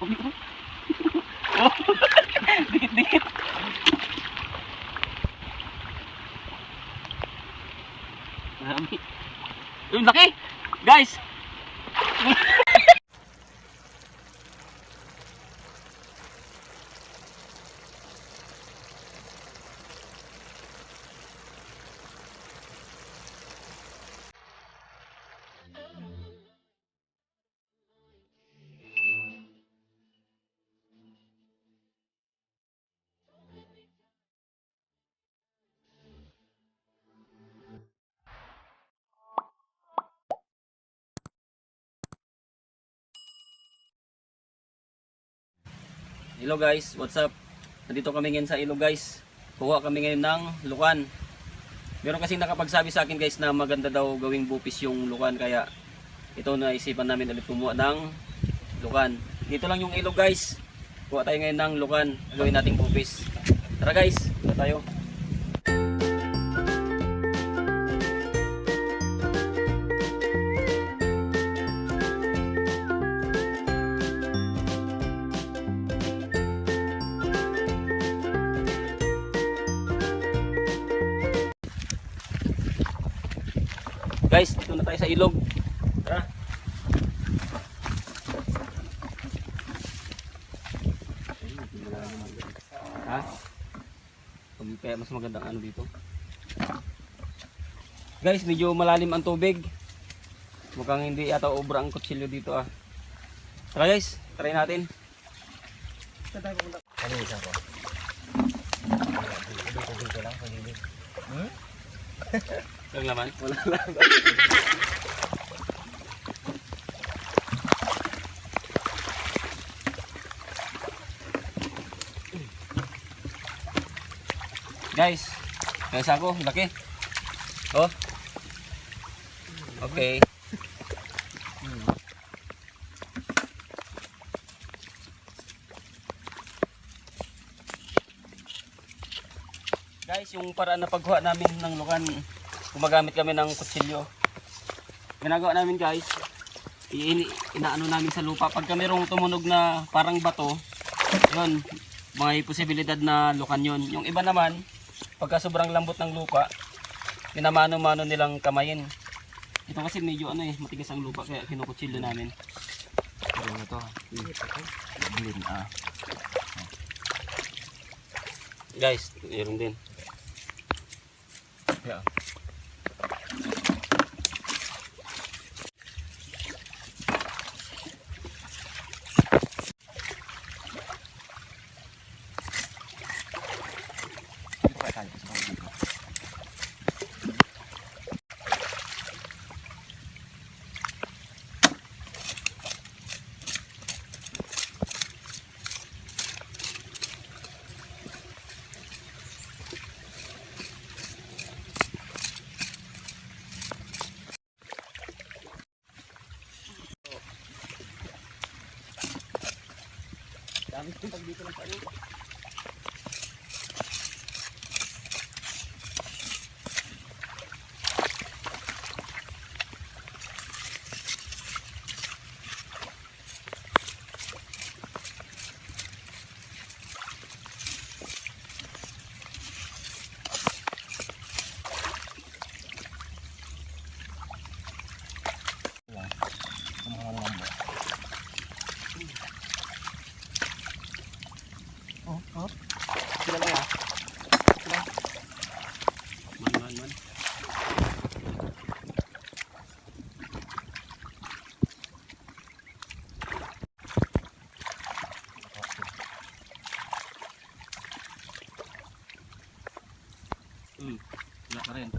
Oh, dikit-dikit. Marami. Yung laki! Guys! Hello guys, what's up? Nandito kami ngayon sa ilog guys. Kuha kami ngayon ng lukan. Meron kasing nakapagsabi sa akin guys na maganda daw gawing bupis yung lukan, kaya ito naisipan namin ulit kumuha ng lukan. Dito lang yung ilog guys. Kuha tayo ngayon ng lukan, gawin nating bupis. Tara guys, punta tayo. Guys, dito na tayo sa ilog. Tara. Ha? Kaya mas magandang ano dito. Guys, medyo malalim ang tubig. Mukhang hindi yata obra ang kutsilyo dito ah. Tara guys, try natin. Ano isa ko? Dito lang, pagilid. Walang laman? Walang laman. Guys, ako, laki. Oh. Okay. Guys, yung paraan na pagkuha namin ng lukan, gumagamit kami ng kutsilyo. Ginagawa namin guys, inaano namin sa lupa. Pagka mayroong tumunog na parang bato, yun, may posibilidad na lukan yun. Yung iba naman, pagka sobrang lambot ng lupa, minamano-mano nilang kamayin. Ito kasi medyo ano eh, matigas ang lupa, kaya kinukutsilyo namin. Ano ito? Blin, ah. Guys, meron din. Yeah. Dami pag dito lang tayo. Oh. Sila lang ah. Sila. Man. Wala pa rin.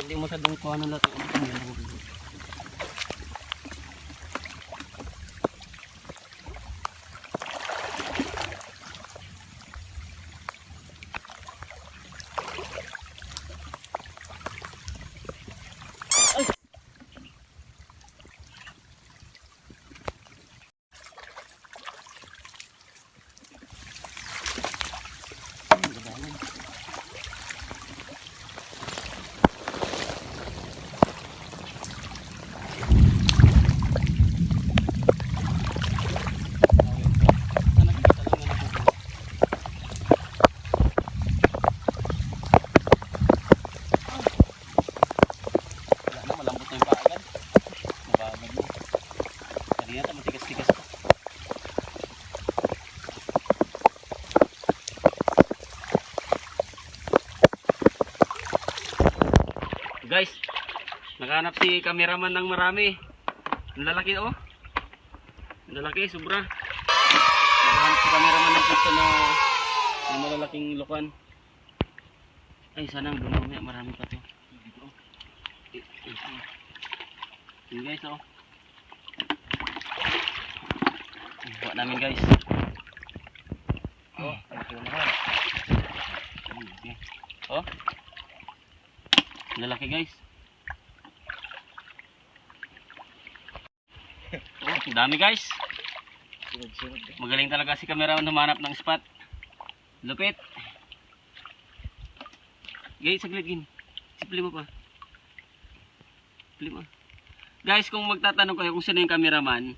Hindi mo sa dong kuha na lahat. Guys, nakahanap si cameraman ng marami. Ang lalaki oh. Ang lalaki, sobra. Nakahanap si cameraman ng pwesto na malalaking lukan. Ay, sana ang dumami. Marami pa to. Yun guys oh. Buat namin guys. Oh, ito naman. Oh. Lalaki guys. Oh, dami guys. Magaling talaga si cameraman humanap ng spot. Lupit. Guys, saglit gin. Sipli mo pa. Sipli mo. Guys, kung magtatanong kayo kung sino yung cameraman,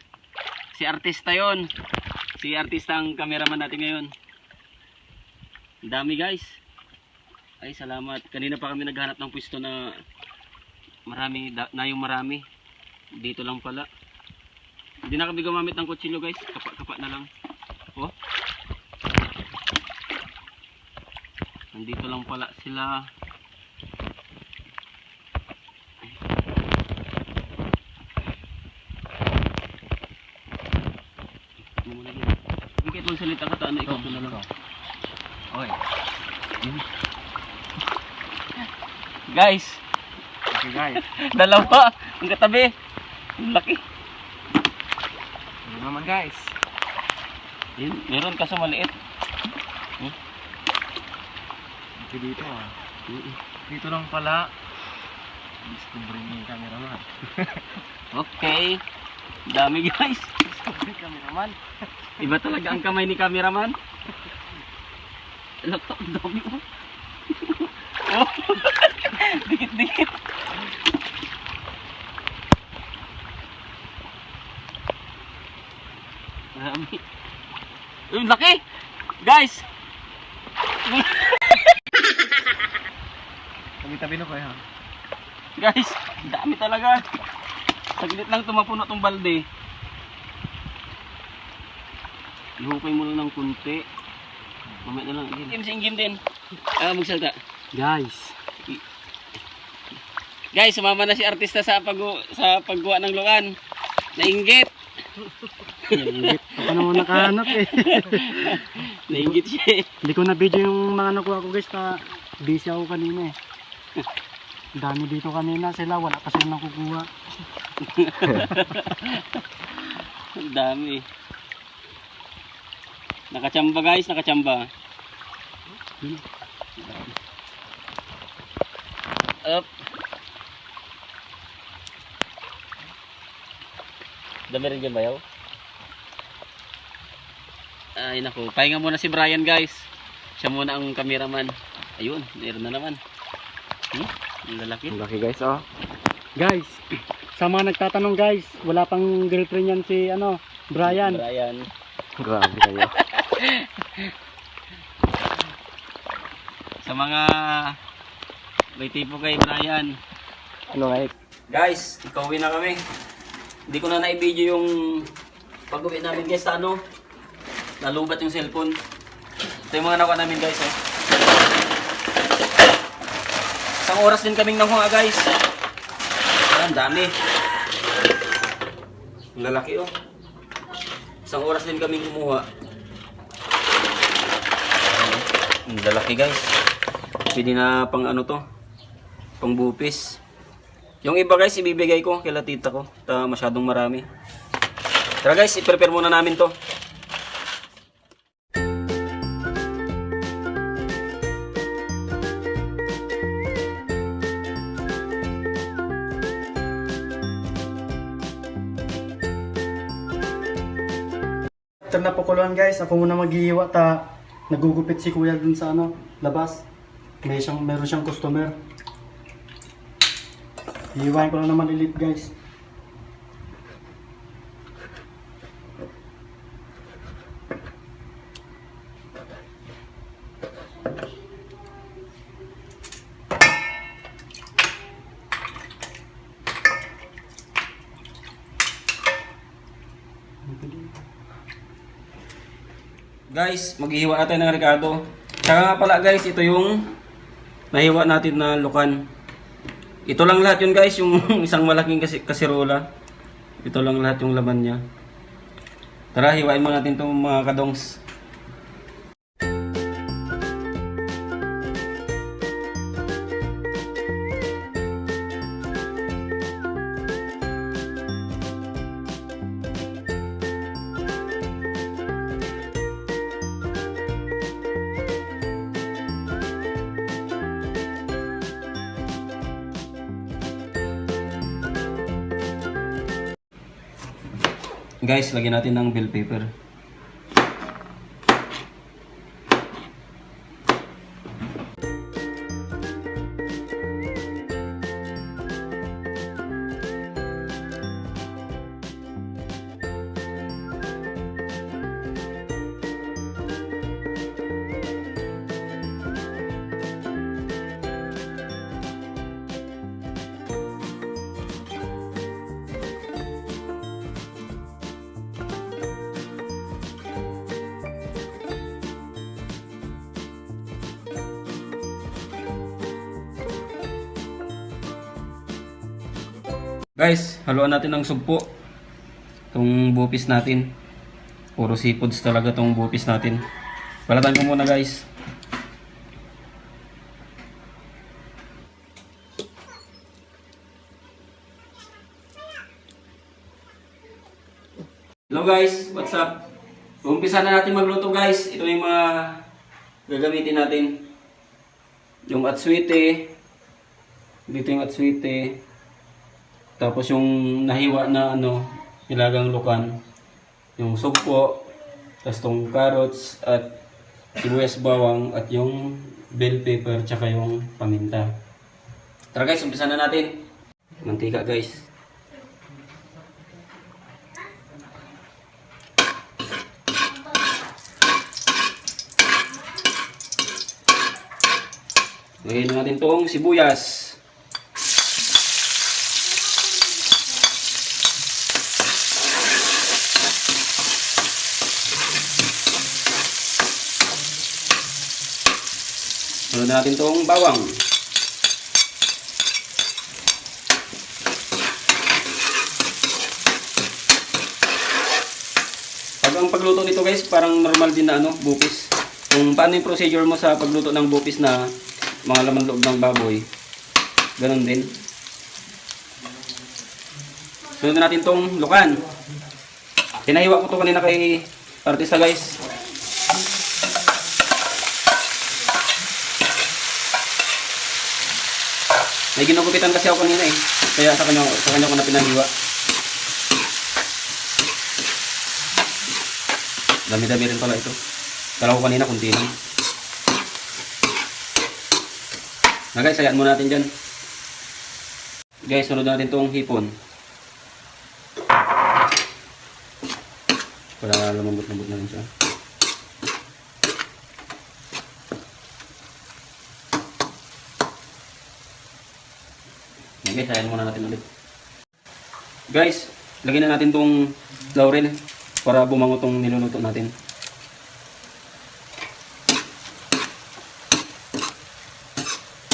si artista yon. Si artista ang cameraman natin ngayon. Dami guys. Ay, salamat. Kanina pa kami naghanap ng pwesto na marami, na yung marami. Dito lang pala. Hindi na kami gumamit ng kutsilyo guys. Kapa na lang. Oh. Nandito lang pala sila. Bigay itong salita ka, ano, ikaw na lang. Oy. Guys. Okay guys. Dalawa. Ang katabi. Ang laki. Ano naman guys? Yun, meron kaso maliit. Ito dito ah. Dito lang pala. Discovery ni cameraman. Okay. Dami guys. Discovery cameraman. Iba talaga ang kamay ni cameraman. Lako, ang dami oh. Oh. Dikit-dikit. Dami. Uy, laki! Guys! Tabi-tabi na kayo ha. Guys, dami talaga. Saglit lang tumapuno tong balde. Ihukay mo lang ng kunti. Mamaya na lang. Ingim din. Magsalta. Guys. Guys, sumama na si artista sa paggawa ng lukan. Nainggit. Nainggit. Ako naman nakahanap eh. Nainggit siya eh. Hindi ko na video yung mga nakuha ko guys. Busy ako kanina eh. Dami dito kanina sila. Wala pa silang nakukuha. Ang dami. Nakachamba guys, nakachamba. Up. Dami rin dyan bayaw. Ay naku, pahinga muna si Brian guys. Siya muna ang cameraman. Ayun, meron na naman. Ang lalaki. Ang laki guys oh. Guys, sa mga nagtatanong guys, wala pang girlfriend yan si ano, Brian. Grabe kayo. Sa mga may tipo kay Brian. Ano guys? Guys, ikawin na kami. Hindi ko na na-video yung pag-uwi namin guys sa ano. Nalubat yung cellphone. Ito yung mga nakuha namin guys oh. Isang oras din kaming nanguha guys. Ang dami. Ang lalaki oh. Isang oras din kaming kumuha. Ang lalaki guys. Pwede na pang ano to. Pang bupis. Yung iba guys ibibigay ko kila tita ko. Masyadong marami. Tara guys, i-prepare muna namin to. After na pakuluan guys, ako muna maghihiwa nagugupit si kuya dun sa ano, labas. Meron siyang customer. Hihiwain ko lang naman maliliit guys. Guys, maghihiwa natin ng Ricardo. Tsaka nga pala guys, ito yung nahiwa natin na lukan. Ito lang lahat yun guys, yung isang malaking kasirola. Ito lang lahat yung laman niya. Tara, hiwain mo natin itong mga kadongs. Guys, lagyan natin ng bell pepper. Guys, haluan natin ng sugpo. Itong bupis natin. Puro seafoods talaga itong bupis natin. Balatan ko muna guys. Hello guys, what's up? Umpisa na natin magluto guys. Ito yung mga gagamitin natin. Yung atsuite. Dito yung atsuite. Tapos yung nahiwa na nilagang lukan, yung sugpo, tapos tong carrots at sibuyas bawang at yung bell pepper tsaka yung paminta. Tara guys, umpisa na natin. Mantika guys. Lagyan natin tong sibuyas. Sunod natin itong bawang. Pag ang pagluto nito guys, parang normal din na bupis. Kung paano yung procedure mo sa pagluto ng bupis na mga laman loob ng baboy, ganun din. Sunod natin itong lukan. Hinahiwa ko ito kanina kay artista guys. May ginugupitan kasi ako kanina kaya sa kanya ko na pinahiwa. Dami-dami rin pala ito. Kala ko kanina kunti lang. Na guys, sayaan muna natin dyan. Guys, sunod natin itong hipon. Para lumambot-lambot na rin siya. Okay, sayaan muna natin ulit. Guys, lagyan na natin itong laurel para bumango itong niluluto natin.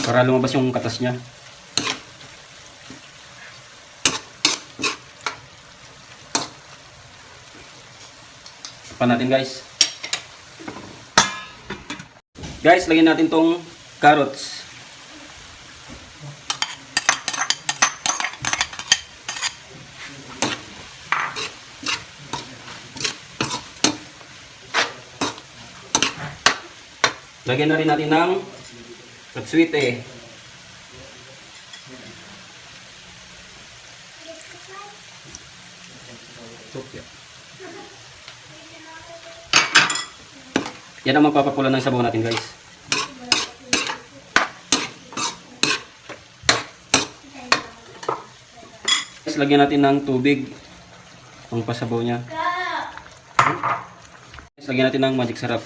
Para lumabas yung katas niya. Pa natin guys. Guys, lagyan natin itong carrots. Lagyan na rin natin ng atsuite. Yan ang magpapakulan ng sabaw natin guys. Guys, lagyan natin ng tubig ang pasabaw niya. Guys, lagyan natin ng magic sarap.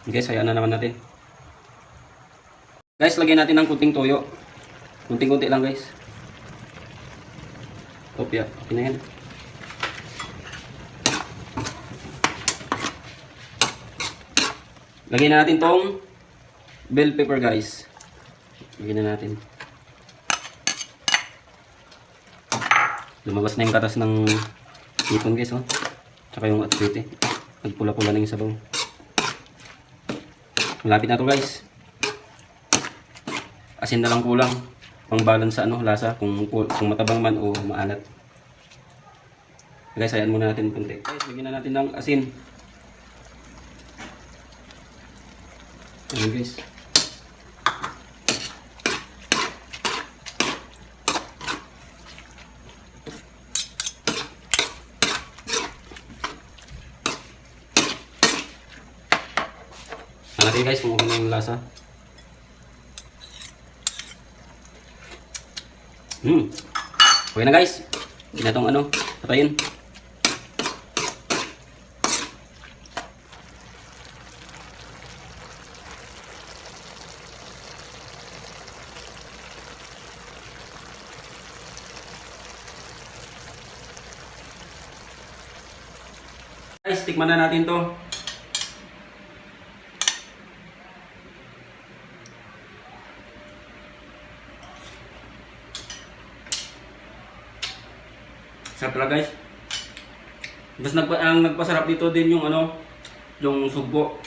Guys, hayaan na naman natin. Guys, lagyan natin ng kunting toyo. Kunting-kunti lang guys. Opya, okay na yan. Lagyan na natin tong bell pepper guys. Lagyan na natin. Lumabas na yung katas ng hipon guys, oh. Tsaka yung atsete. Nagpula-pula na yung sabaw. Malapit na to guys. Asin na lang kulang. Pang balance sa ano, lasa. Kung matabang man o maalat. Guys, ayan muna natin kunti. Guys, bigyan na natin ng asin. Ayan guys. Natin guys kung okay na yung lasa. Okay na guys. Hindi na itong ano, patayin. Guys, tikman na natin to. Sarap talaga guys. Mas ang nagpasarap dito din yung ano, yung sugpo.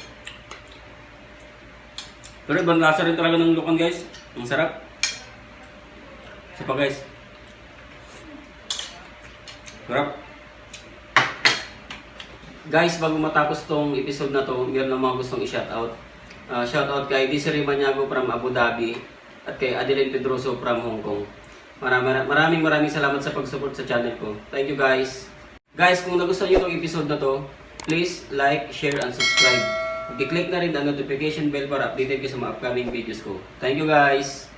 Pero ibang lasa rin talaga ng lukan guys. Ang sarap. Isa pa guys. Sarap. Guys, bago matapos tong episode na to, meron lang mga gustong i-shoutout. Shoutout kay Desiree Maniago from Abu Dhabi at kay Adeline Pedroso from Hong Kong. Maraming salamat sa pag-support sa channel ko. Thank you guys. Guys, kung nagustuhan nyo itong episode na to, please like, share, and subscribe. I-click na rin ang notification bell para updated kayo sa mga upcoming videos ko. Thank you guys.